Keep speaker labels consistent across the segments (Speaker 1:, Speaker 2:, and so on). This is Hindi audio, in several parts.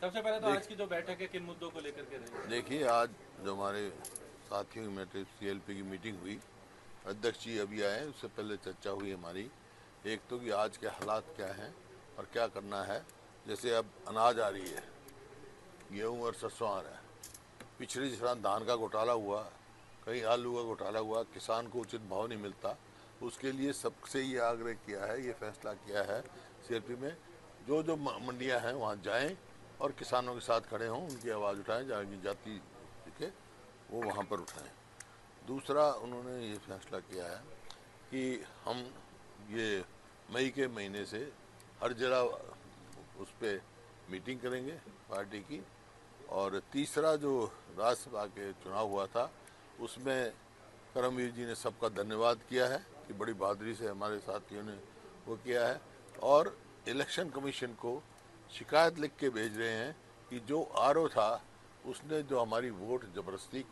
Speaker 1: सबसे पहले तो आज की जो बैठक है किन मुद्दों को लेकर के रही?
Speaker 2: देखिए, आज जो हमारे साथियों में CLP की मीटिंग हुई, अध्यक्ष जी अभी आए, उससे पहले चर्चा हुई हमारी। एक तो कि आज के हालात क्या हैं और क्या करना है। जैसे अब अनाज आ रही है, गेहूँ और सरसों आ रहा है। पिछले जिस तरह धान का घोटाला हुआ, कहीं आलू का घोटाला हुआ, किसान को उचित भाव नहीं मिलता, उसके लिए सबसे ये आग्रह किया है, ये फैसला किया है CLP में, जो जो मंडियां हैं वहाँ जाएं और किसानों के साथ खड़े हों, उनकी आवाज़ उठाएं, जहाँ की जाति दिखे वो वहाँ पर उठाएं। दूसरा उन्होंने ये फैसला किया है कि हम ये मई के महीने से हर जिला उस पर मीटिंग करेंगे पार्टी की। और तीसरा जो राज्यसभा के चुनाव हुआ था, उसमें करमवीर जी ने सबका धन्यवाद किया है कि बड़ी बहादुरी से हमारे साथियों ने वो किया है। और इलेक्शन कमीशन को शिकायत लिख के भेज रहे हैं कि जो RO था उसने जो हमारी वोट जबरदस्ती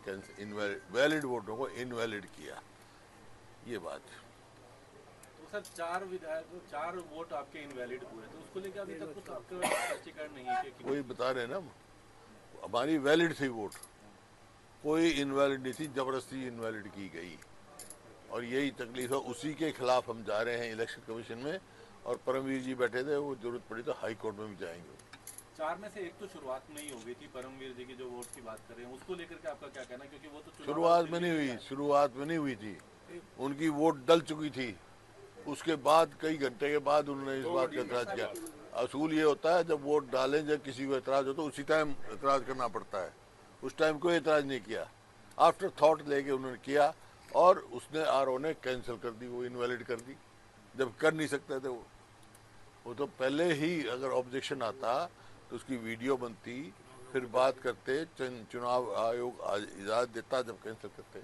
Speaker 2: वैलिड वोटों को इनवैलिड किया। ये बात
Speaker 1: तो सर 4 वोट आपके इनवैलिड हुए, तो उसको लेकर अभी तक कुछ आपका स्पष्टीकरण नहीं है कि
Speaker 2: वही बता रहे ना, हमारी वैलिड थी वोट, कोई इनवैलिड नहीं थी, जबरदस्ती इनवैलिड की गई। और यही तकलीफ है, उसी के खिलाफ हम जा रहे हैं इलेक्शन कमीशन में। और परमवीर जी बैठे थे, वो जरूरत पड़ी तो हाई कोर्ट में भी जाएंगे।
Speaker 1: 4 में से एक तो शुरुआत में ही हो गई थी, परमवीर जी की जो वोट की बात कर रहे हैं उसको लेकर के आपका क्या कहना, क्योंकि वो तो
Speaker 2: शुरुआत में नहीं हुई, शुरुआत में नहीं हुई थी, उनकी वोट डल चुकी थी। उसके बाद कई घंटे के बाद उन्होंने इस बात का एतराज किया। असूल ये होता है, जब वोट डालें, जब किसी को एतराज हो तो उसी टाइम एतराज करना पड़ता है। उस टाइम कोई एतराज नहीं किया, आफ्टर थॉट लेके उन्होंने किया और उसने RO ने कैंसिल कर दी, वो इनवैलिड कर दी, जब कर नहीं सकते थे वो तो पहले ही अगर ऑब्जेक्शन आता तो उसकी वीडियो बनती, फिर बात करते, चुनाव आयोग इजाजत देता, जब कैंसिल करते।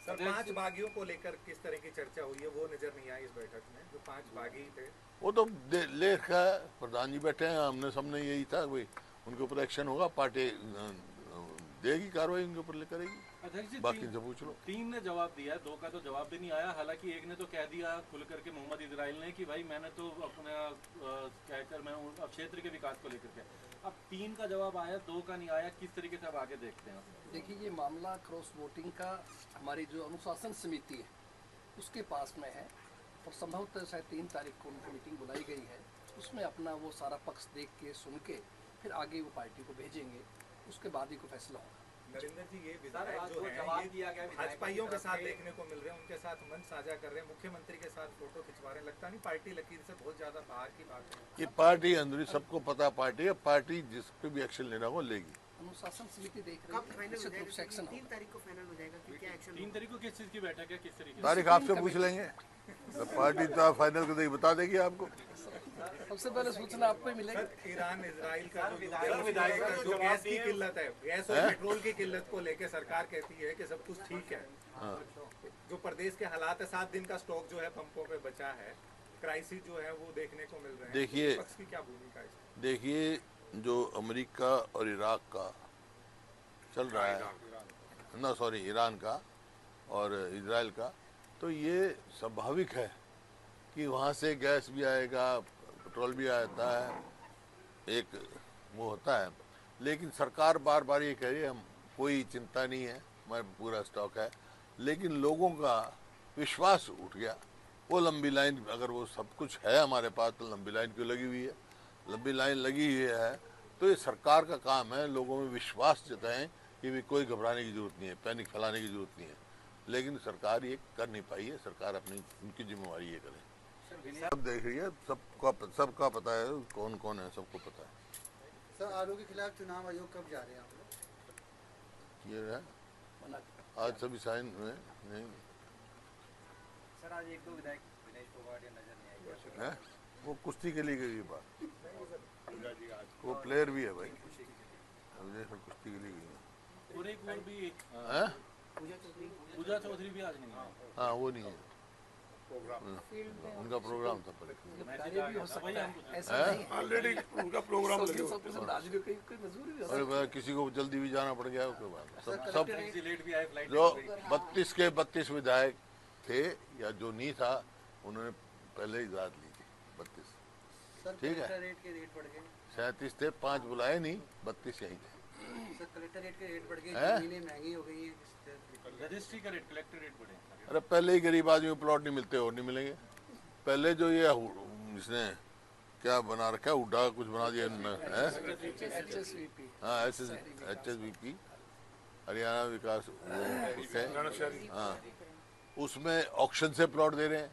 Speaker 3: सर 5 बागियों को लेकर किस तरह की चर्चा हुई है, वो नजर नहीं आई इस बैठक में, जो 5 बागी थे।
Speaker 2: वो तो लेख है, प्रधान जी बैठे हैं, हमने सबने यही था भाई उनके ऊपर एक्शन होगा, पार्टी देगी कार्रवाई, उनके ऊपर करेगी।
Speaker 1: अध्यक्ष जी,
Speaker 2: बाकी से पूछ लो।
Speaker 1: 3 ने जवाब दिया है, 2 का तो जवाब भी नहीं आया। हालांकि एक ने तो कह दिया खुल करके, मोहम्मद इजराइल ने, कि भाई मैंने तो अपना कहकर मैं अब क्षेत्र के विकास को लेकर के। अब 3 का जवाब आया, 2 का नहीं आया, किस तरीके से अब आगे देखते हैं?
Speaker 4: देखिए, ये मामला क्रॉस वोटिंग का हमारी जो अनुशासन समिति है उसके पास में है और संभवतः शायद 3 तारीख को उनकी मीटिंग बुलाई गई है। उसमें अपना वो सारा पक्ष देख के सुन के फिर आगे वो पार्टी को भेजेंगे, उसके बाद ही कोई फैसला होगा।
Speaker 3: नरेंद्र जी, ये विधायक जो है ये भाजपाइयों के साथ देखने को मिल रहे हैं, उनके साथ मंच साझा कर रहे हैं, मुख्यमंत्री के साथ फोटो खिंचवा रहे हैं। लगता नहीं पार्टी लकीर से बहुत ज्यादा बाहर की बात है?
Speaker 2: ये पार्टी अंदर सबको पता, पार्टी है, पार्टी जिस पे भी एक्शन लेना हो लेगी।
Speaker 4: अनुशासन समिति देख रही है, निश्चित रूप से एक्शन
Speaker 5: 3 तारीख को फाइनल हो जाएगा कि क्या एक्शन?
Speaker 1: 3 तारीख को किस चीज की बैठक है, किस तरीके
Speaker 2: तारीख आपसे पूछ लेंगे, तो पार्टी तो फाइनल कर देगी, बता देगी आपको।
Speaker 4: सबसे पहले सूचना आपको ही मिलेगी।
Speaker 3: ईरान इजराइल का जो गैस की किल्लत है, गैस और पेट्रोल की किल्लत को लेकर सरकार कहती है कि सब कुछ ठीक है। जो प्रदेश के हालात है, 7 दिन का स्टॉक जो है पंपों पे बचा है, क्राइसिस जो है वो देखने को मिल रहे हैं।
Speaker 2: देखिए,
Speaker 3: पक्ष की क्या भूमिका है?
Speaker 2: देखिए, जो अमेरिका और इराक का चल रहा है ना, सॉरी, ईरान का और इजराइल का, तो ये स्वाभाविक है कि वहाँ से गैस भी आएगा, पेट्रोल भी आता है, एक वो होता है। लेकिन सरकार बार बार ये कह रही है हम कोई चिंता नहीं है, हमारे पूरा स्टॉक है। लेकिन लोगों का विश्वास उठ गया। वो लंबी लाइन, अगर वो सब कुछ है हमारे पास तो लंबी लाइन क्यों लगी हुई है? लंबी लाइन लगी हुई है तो ये सरकार का काम है लोगों में विश्वास जताएं कि भी कोई घबराने की जरूरत नहीं है, पैनिक फैलाने की जरूरत नहीं है। लेकिन सरकार ये कर नहीं पाई है, सरकार अपनी उनकी जिम्मेवारी ये करे। सब देख रही है, सबका पता है कौन कौन है, सबको पता है।
Speaker 5: सर RO के खिलाफ चुनाव आयोग कब जा रहे हैं आप लोग?
Speaker 2: ये है आज सभी साइन हुए नहीं
Speaker 6: सर, आज 1-2 विधायक विनेश फोगाट या नजर नहीं आए
Speaker 2: है, वो कुश्ती के लिए गई बात, वो प्लेयर भी है भाई, कुश्ती के लिए गई है।
Speaker 1: पूजा चौधरी भी आज नहीं है।
Speaker 2: हाँ, वो नहीं है, उनका प्रोग्राम था पहले।
Speaker 4: भी हो सकता है, ऐसा नहीं
Speaker 2: ऑलरेडी उनका प्रोग्राम लगे हुए।
Speaker 4: कोई
Speaker 2: अरे किसी को जल्दी भी जाना पड़ गया, उसके बाद सब
Speaker 1: लेट भी आए, फ्लाइट
Speaker 2: जो 32 के 32 विधायक थे या जो नहीं था, उन्होंने पहले इजाजत ली थी 32।
Speaker 5: सर
Speaker 2: ठीक है।
Speaker 5: कलेक्टर रेट के रेट बढ़ गए
Speaker 2: 37 थे, 5 बुलाए नहीं, 32 यही थे।
Speaker 5: सर कलेक्टर रेट के रेट बढ़ गए
Speaker 2: हैं?
Speaker 5: जमीनें महंगी हो गई हैं
Speaker 1: रजिस्ट्री का रेट, कलेक्टर रेट बढ़े।
Speaker 2: अरे पहले ही गरीब आदमी को प्लॉट नहीं मिलते और नहीं मिलेंगे। पहले जो ये इसने क्या बना रखा है, उड्डा कुछ बना दिया है,
Speaker 4: HSVP
Speaker 2: हाँ HSVP हरियाणा विकास वो उससे, हाँ उसमें ऑक्शन से प्लॉट दे रहे हैं।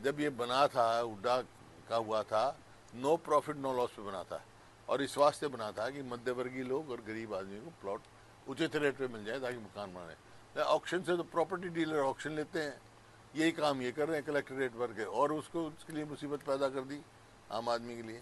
Speaker 2: जब ये बना था उड्डा का हुआ था, नो प्रॉफिट नो लॉस पे बना था, और इस वास्ते बना था कि मध्यवर्गीय लोग और गरीब आदमी को प्लॉट उचित रेट पे मिल जाए ताकि मकान बनाए। ऑक्शन से तो प्रॉपर्टी डीलर ऑक्शन लेते हैं, यही काम ये कर रहे हैं कलेक्टर रेट भर के, और उसको उसके लिए मुसीबत पैदा कर दी आम आदमी के लिए।